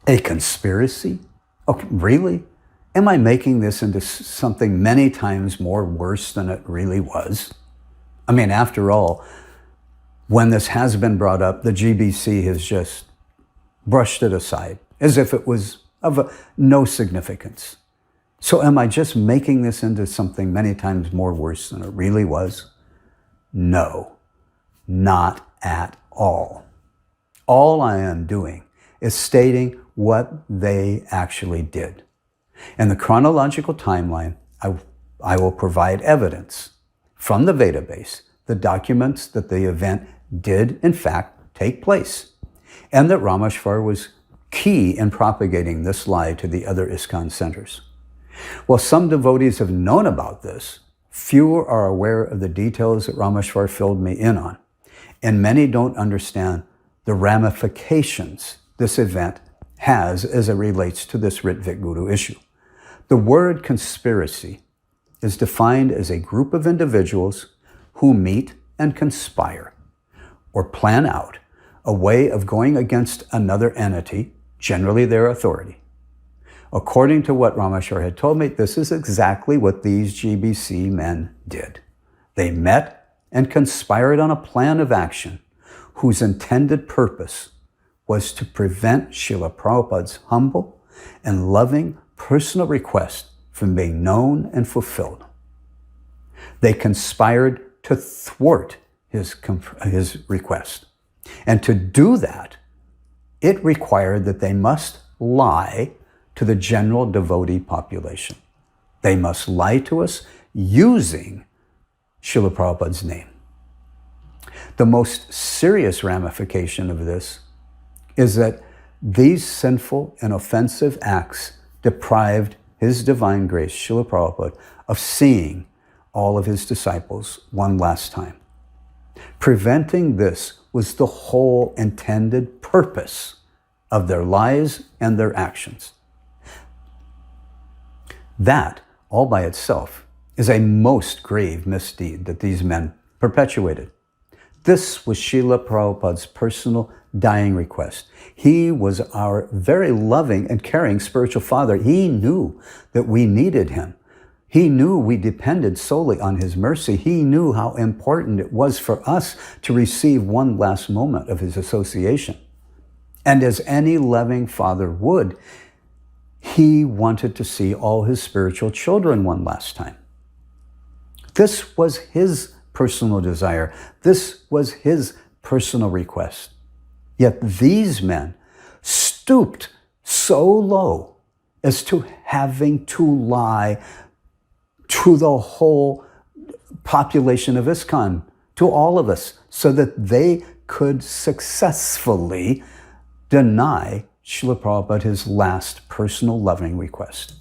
A conspiracy? Okay, really? Am I making this into something many times more worse than it really was? I mean, after all, when this has been brought up, the GBC has just brushed it aside as if it was of no significance. So am I just making this into something many times more worse than it really was? No, not at all. All I am doing is stating what they actually did. In the chronological timeline, I will provide evidence from the database, the documents that the event did in fact take place, and that Rameshwar was key in propagating this lie to the other ISKCON centers. While some devotees have known about this, few are aware of the details that Rameshwar filled me in on, and many don't understand the ramifications this event has as it relates to this Ritvik Guru issue. The word conspiracy is defined as a group of individuals who meet and conspire or plan out a way of going against another entity, generally their authority. According to what Rameshwar had told me, this is exactly what these GBC men did. They met and conspired on a plan of action whose intended purpose was to prevent Srila Prabhupada's humble and loving personal request from being known and fulfilled. They conspired to thwart his request. And to do that, it required that they must lie to the general devotee population. They must lie to us using Srila Prabhupada's name. The most serious ramification of this is that these sinful and offensive acts deprived His Divine Grace, Srila Prabhupada, of seeing all of his disciples one last time. Preventing this was the whole intended purpose of their lies and their actions. That, all by itself, is a most grave misdeed that these men perpetuated. This was Srila Prabhupada's personal dying request. He was our very loving and caring spiritual father. He knew that we needed him. He knew we depended solely on his mercy. He knew how important it was for us to receive one last moment of his association. And as any loving father would, he wanted to see all his spiritual children one last time. This was his personal desire. This was his personal request. Yet these men stooped so low as to having to lie to the whole population of ISKCON, to all of us, so that they could successfully deny Srila Prabhupada his last personal loving request.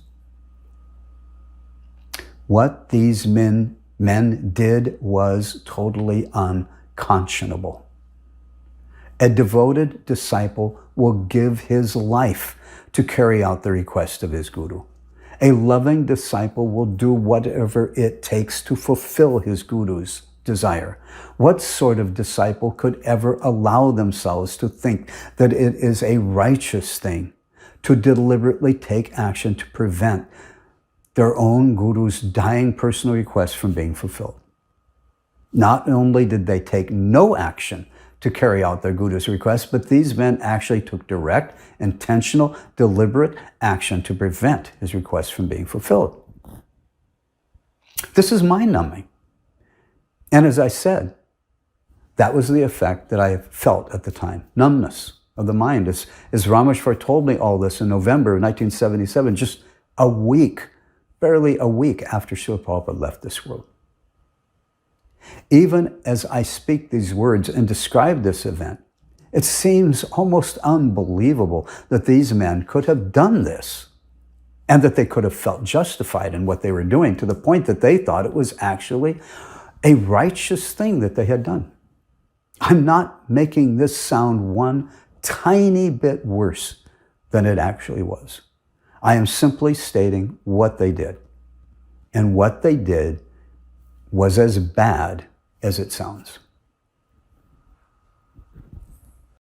What these men did was totally unconscionable. A devoted disciple will give his life to carry out the request of his guru. A loving disciple will do whatever it takes to fulfill his guru's desire. What sort of disciple could ever allow themselves to think that it is a righteous thing to deliberately take action to prevent their own guru's dying personal request from being fulfilled? Not only did they take no action to carry out their guru's request, but these men actually took direct, intentional, deliberate action to prevent his request from being fulfilled. This is mind-numbing. And as I said, that was the effect that I felt at the time, numbness of the mind. As Rameshwar told me all this in November of 1977, just a week, barely a week after Srila Prabhupada left this world. Even as I speak these words and describe this event, it seems almost unbelievable that these men could have done this and that they could have felt justified in what they were doing to the point that they thought it was actually a righteous thing that they had done. I'm not making this sound one tiny bit worse than it actually was. I am simply stating what they did. And what they did was as bad as it sounds.